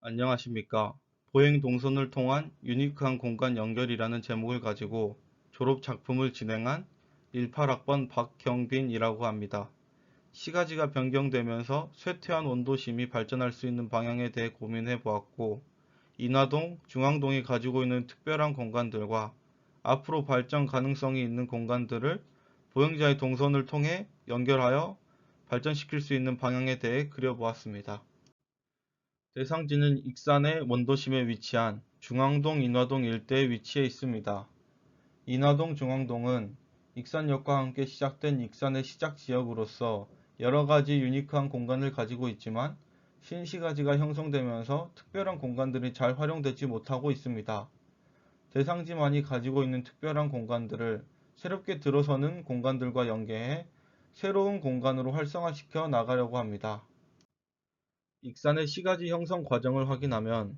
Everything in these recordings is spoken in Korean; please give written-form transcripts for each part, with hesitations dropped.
안녕하십니까. 보행 동선을 통한 유니크한 공간 연결이라는 제목을 가지고 졸업 작품을 진행한 18학번 박경빈이라고 합니다. 시가지가 변경되면서 쇠퇴한 원도심이 발전할 수 있는 방향에 대해 고민해 보았고, 인하동, 중앙동이 가지고 있는 특별한 공간들과 앞으로 발전 가능성이 있는 공간들을 보행자의 동선을 통해 연결하여 발전시킬 수 있는 방향에 대해 그려보았습니다. 대상지는 익산의 원도심에 위치한 중앙동 인화동 일대에 위치해 있습니다. 인화동 중앙동은 익산역과 함께 시작된 익산의 시작 지역으로서 여러가지 유니크한 공간을 가지고 있지만 신시가지가 형성되면서 특별한 공간들이 잘 활용되지 못하고 있습니다. 대상지만이 가지고 있는 특별한 공간들을 새롭게 들어서는 공간들과 연계해 새로운 공간으로 활성화시켜 나가려고 합니다. 익산의 시가지 형성 과정을 확인하면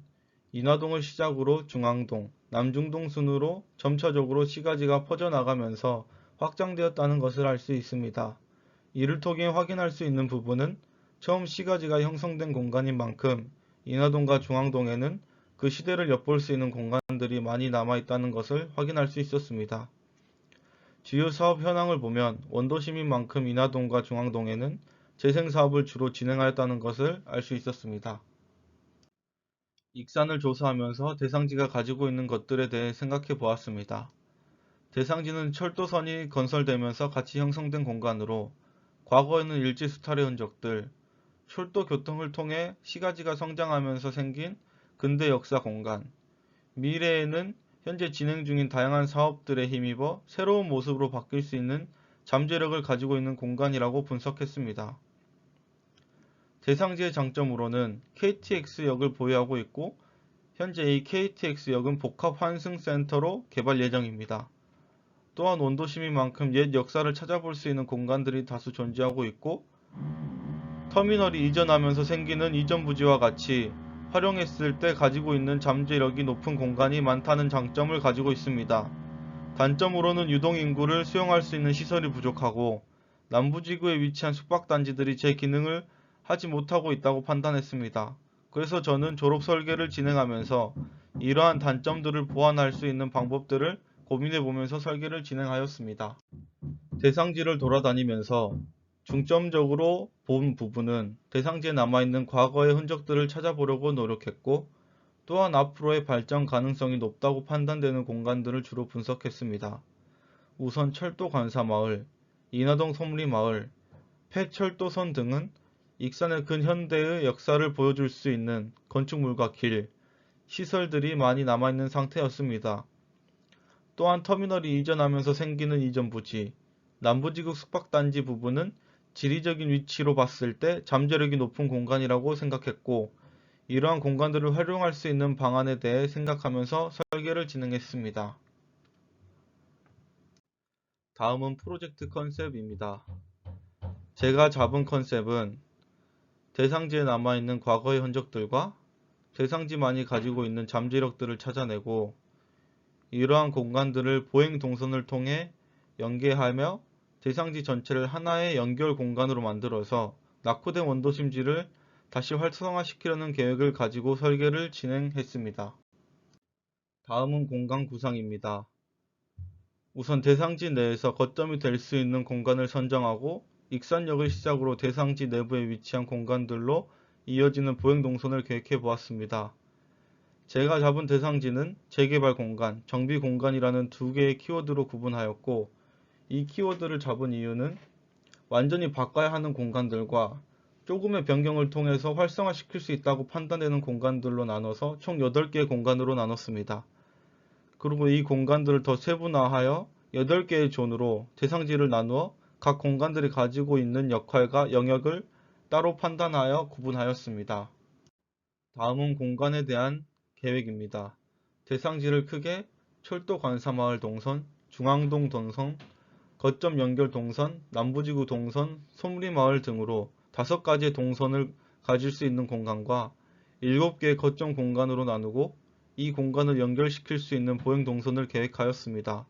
인화동을 시작으로 중앙동, 남중동 순으로 점차적으로 시가지가 퍼져나가면서 확장되었다는 것을 알 수 있습니다. 이를 통해 확인할 수 있는 부분은 처음 시가지가 형성된 공간인 만큼 인화동과 중앙동에는 그 시대를 엿볼 수 있는 공간들이 많이 남아있다는 것을 확인할 수 있었습니다. 주요 사업 현황을 보면 원도심인 만큼 인하동과 중앙동에는 재생사업을 주로 진행하였다는 것을 알 수 있었습니다. 익산을 조사하면서 대상지가 가지고 있는 것들에 대해 생각해 보았습니다. 대상지는 철도선이 건설되면서 같이 형성된 공간으로 과거에는 일제수탈의 흔적들, 철도 교통을 통해 시가지가 성장하면서 생긴 근대 역사 공간, 미래에는 현재 진행 중인 다양한 사업들에 힘입어 새로운 모습으로 바뀔 수 있는 잠재력을 가지고 있는 공간이라고 분석했습니다. 대상지의 장점으로는 KTX역을 보유하고 있고 현재 이 KTX역은 복합 환승센터로 개발 예정입니다. 또한 원도심인 만큼 옛 역사를 찾아볼 수 있는 공간들이 다수 존재하고 있고 터미널이 이전하면서 생기는 이전 부지와 같이 활용했을 때 가지고 있는 잠재력이 높은 공간이 많다는 장점을 가지고 있습니다. 단점으로는 유동인구를 수용할 수 있는 시설이 부족하고 남부지구에 위치한 숙박단지들이 제 기능을 하지 못하고 있다고 판단했습니다. 그래서 저는 졸업 설계를 진행하면서 이러한 단점들을 보완할 수 있는 방법들을 고민해보면서 설계를 진행하였습니다. 대상지를 돌아다니면서 중점적으로 본 부분은 대상지에 남아있는 과거의 흔적들을 찾아보려고 노력했고 또한 앞으로의 발전 가능성이 높다고 판단되는 공간들을 주로 분석했습니다. 우선 철도 관사마을, 인하동 소리마을, 폐철도선 등은 익산의 근현대의 역사를 보여줄 수 있는 건축물과 길, 시설들이 많이 남아있는 상태였습니다. 또한 터미널이 이전하면서 생기는 이전 부지, 남부지구 숙박단지 부분은 지리적인 위치로 봤을 때 잠재력이 높은 공간이라고 생각했고 이러한 공간들을 활용할 수 있는 방안에 대해 생각하면서 설계를 진행했습니다. 다음은 프로젝트 컨셉입니다. 제가 잡은 컨셉은 대상지에 남아있는 과거의 흔적들과 대상지만이 가지고 있는 잠재력들을 찾아내고 이러한 공간들을 보행 동선을 통해 연계하며 대상지 전체를 하나의 연결 공간으로 만들어서 낙후된 원도심지를 다시 활성화시키려는 계획을 가지고 설계를 진행했습니다. 다음은 공간 구상입니다. 우선 대상지 내에서 거점이 될 수 있는 공간을 선정하고 익산역을 시작으로 대상지 내부에 위치한 공간들로 이어지는 보행 동선을 계획해 보았습니다. 제가 잡은 대상지는 재개발 공간, 정비 공간이라는 두 개의 키워드로 구분하였고 이 키워드를 잡은 이유는 완전히 바꿔야 하는 공간들과 조금의 변경을 통해서 활성화시킬 수 있다고 판단되는 공간들로 나눠서 총 8개의 공간으로 나눴습니다. 그리고 이 공간들을 더 세분화하여 8개의 존으로 대상지를 나누어 각 공간들이 가지고 있는 역할과 영역을 따로 판단하여 구분하였습니다. 다음은 공간에 대한 계획입니다. 대상지를 크게 철도 관사마을 동선, 중앙동 동선, 거점 연결 동선, 남부지구 동선, 솜리마을 등으로 5가지의 동선을 가질 수 있는 공간과 7개의 거점 공간으로 나누고 이 공간을 연결시킬 수 있는 보행 동선을 계획하였습니다.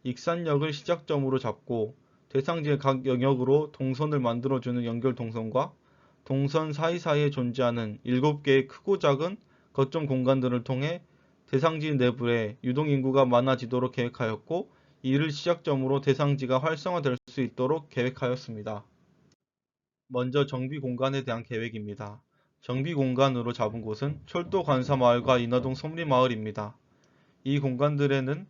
익산역을 시작점으로 잡고 대상지의 각 영역으로 동선을 만들어주는 연결 동선과 동선 사이사이에 존재하는 7개의 크고 작은 거점 공간들을 통해 대상지 내부에 유동인구가 많아지도록 계획하였고, 이를 시작점으로 대상지가 활성화될 수 있도록 계획하였습니다. 먼저 정비 공간에 대한 계획입니다. 정비 공간으로 잡은 곳은 철도 관사마을과 인하동 솜리마을입니다. 이 공간들에는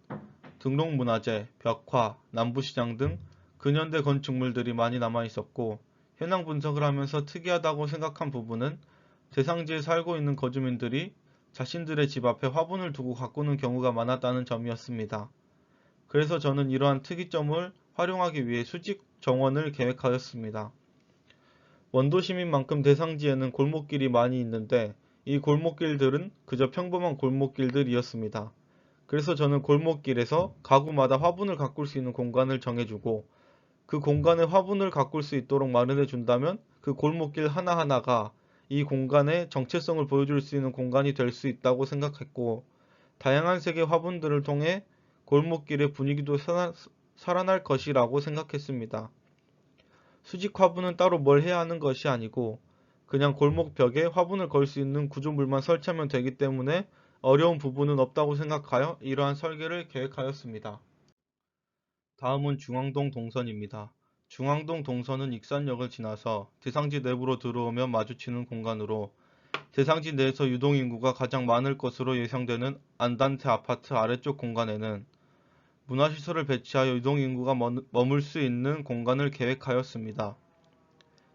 등록문화재, 벽화, 남부시장 등 근현대 건축물들이 많이 남아 있었고, 현황 분석을 하면서 특이하다고 생각한 부분은 대상지에 살고 있는 거주민들이 자신들의 집 앞에 화분을 두고 가꾸는 경우가 많았다는 점이었습니다. 그래서 저는 이러한 특이점을 활용하기 위해 수직 정원을 계획하였습니다. 원도 시민만큼 대상지에는 골목길이 많이 있는데, 이 골목길들은 그저 평범한 골목길들이었습니다. 그래서 저는 골목길에서 가구마다 화분을 가꿀 수 있는 공간을 정해주고, 그 공간에 화분을 가꿀 수 있도록 마련해 준다면 그 골목길 하나하나가 이 공간의 정체성을 보여줄 수 있는 공간이 될 수 있다고 생각했고, 다양한 색의 화분들을 통해 골목길의 분위기도 살아날 것이라고 생각했습니다. 수직 화분은 따로 뭘 해야 하는 것이 아니고 그냥 골목벽에 화분을 걸 수 있는 구조물만 설치하면 되기 때문에 어려운 부분은 없다고 생각하여 이러한 설계를 계획하였습니다. 다음은 중앙동 동선입니다. 중앙동 동선은 익산역을 지나서 대상지 내부로 들어오면 마주치는 공간으로, 대상지 내에서 유동인구가 가장 많을 것으로 예상되는 안단테 아파트 아래쪽 공간에는 문화시설을 배치하여 유동인구가 머물 수 있는 공간을 계획하였습니다.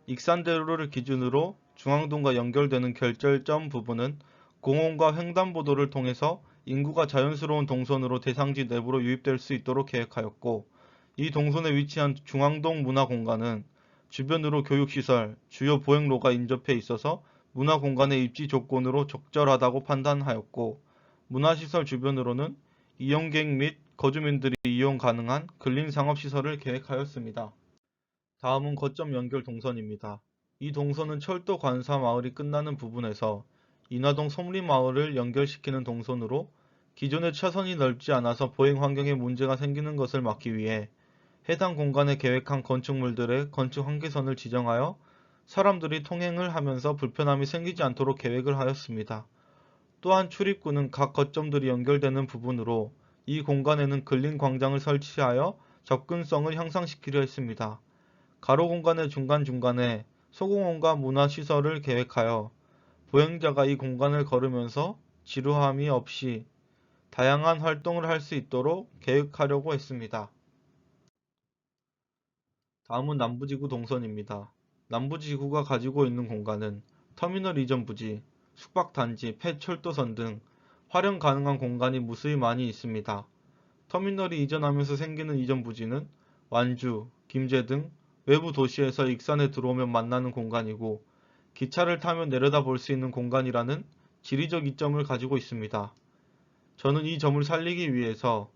익산대로를 기준으로 중앙동과 연결되는 결절점 부분은 공원과 횡단보도를 통해서 인구가 자연스러운 동선으로 대상지 내부로 유입될 수 있도록 계획하였고, 이 동선에 위치한 중앙동 문화공간은 주변으로 교육시설, 주요 보행로가 인접해 있어서 문화공간의 입지 조건으로 적절하다고 판단하였고, 문화시설 주변으로는 이용객 및 거주민들이 이용 가능한 근린상업시설을 계획하였습니다. 다음은 거점 연결 동선입니다. 이 동선은 철도 관사 마을이 끝나는 부분에서 인하동 솜리마을을 연결시키는 동선으로, 기존의 차선이 넓지 않아서 보행 환경에 문제가 생기는 것을 막기 위해 해당 공간에 계획한 건축물들의 건축 한계선을 지정하여 사람들이 통행을 하면서 불편함이 생기지 않도록 계획을 하였습니다. 또한 출입구는 각 거점들이 연결되는 부분으로 이 공간에는 근린 광장을 설치하여 접근성을 향상시키려 했습니다. 가로 공간의 중간중간에 소공원과 문화시설을 계획하여 보행자가 이 공간을 걸으면서 지루함이 없이 다양한 활동을 할 수 있도록 계획하려고 했습니다. 다음은 남부지구 동선입니다. 남부지구가 가지고 있는 공간은 터미널 이전 부지, 숙박단지, 폐철도선 등 활용 가능한 공간이 무수히 많이 있습니다. 터미널이 이전하면서 생기는 이전 부지는 완주, 김제 등 외부 도시에서 익산에 들어오면 만나는 공간이고, 기차를 타면 내려다볼 수 있는 공간이라는 지리적 이점을 가지고 있습니다. 저는 이 점을 살리기 위해서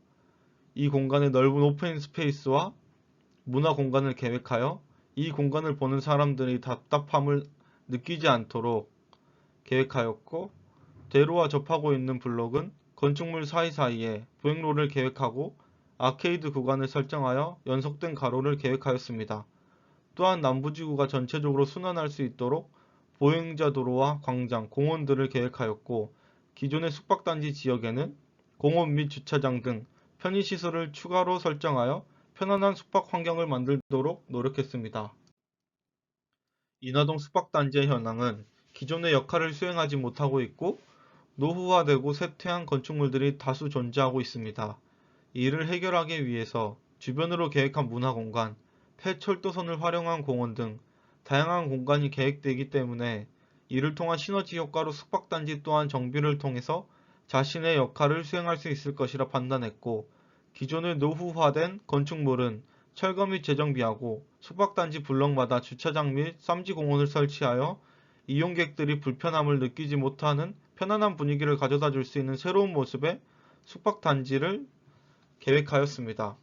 이 공간의 넓은 오픈 스페이스와 문화 공간을 계획하여 이 공간을 보는 사람들이 답답함을 느끼지 않도록 계획하였고, 대로와 접하고 있는 블록은 건축물 사이사이에 보행로를 계획하고 아케이드 구간을 설정하여 연속된 가로를 계획하였습니다. 또한 남부지구가 전체적으로 순환할 수 있도록 보행자 도로와 광장, 공원들을 계획하였고, 기존의 숙박단지 지역에는 공원 및 주차장 등 편의시설을 추가로 설정하여 편안한 숙박 환경을 만들도록 노력했습니다. 인하동 숙박단지의 현황은 기존의 역할을 수행하지 못하고 있고 노후화되고 쇠퇴한 건축물들이 다수 존재하고 있습니다. 이를 해결하기 위해서 주변으로 계획한 문화공간, 폐철도선을 활용한 공원 등 다양한 공간이 계획되기 때문에 이를 통한 시너지 효과로 숙박단지 또한 정비를 통해서 자신의 역할을 수행할 수 있을 것이라 판단했고, 기존의 노후화된 건축물은 철거 및 재정비하고 숙박단지 블럭마다 주차장 및 쌈지공원을 설치하여 이용객들이 불편함을 느끼지 못하는 편안한 분위기를 가져다 줄 수 있는 새로운 모습의 숙박단지를 계획하였습니다.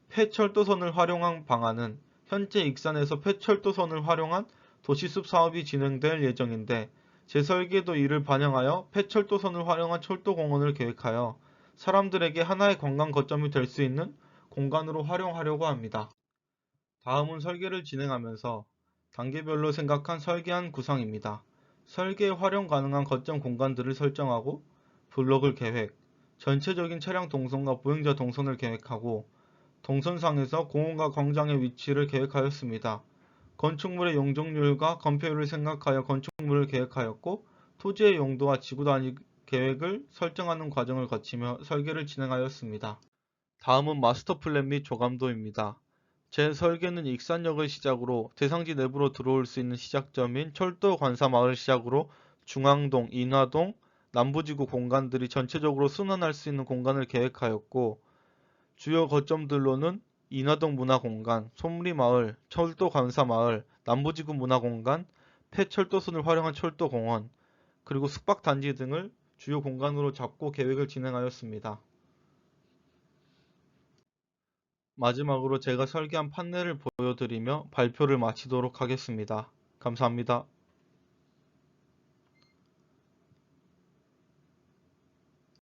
폐철도선을 활용한 방안은 현재 익산에서 폐철도선을 활용한 도시숲 사업이 진행될 예정인데, 제 설계도 이를 반영하여 폐철도선을 활용한 철도공원을 계획하여 사람들에게 하나의 관광 거점이 될 수 있는 공간으로 활용하려고 합니다. 다음은 설계를 진행하면서 단계별로 생각한 설계안 구성입니다. 설계에 활용 가능한 거점 공간들을 설정하고 블록을 계획, 전체적인 차량 동선과 보행자 동선을 계획하고 동선상에서 공원과 광장의 위치를 계획하였습니다. 건축물의 용적률과 건폐율을 생각하여 건축물을 계획하였고 토지의 용도와 지구 단위 계획을 설정하는 과정을 거치며 설계를 진행하였습니다. 다음은 마스터 플랜 및 조감도입니다. 제 설계는 익산역을 시작으로 대상지 내부로 들어올 수 있는 시작점인 철도 관사마을 시작으로 중앙동, 인화동, 남부지구 공간들이 전체적으로 순환할 수 있는 공간을 계획하였고 주요 거점들로는 인화동 문화공간, 솜리마을, 철도 관사마을, 남부지구 문화공간, 폐철도선을 활용한 철도공원, 그리고 숙박단지 등을 주요 공간으로 잡고 계획을 진행하였습니다. 마지막으로 제가 설계한 판넬을 보여드리며 발표를 마치도록 하겠습니다. 감사합니다.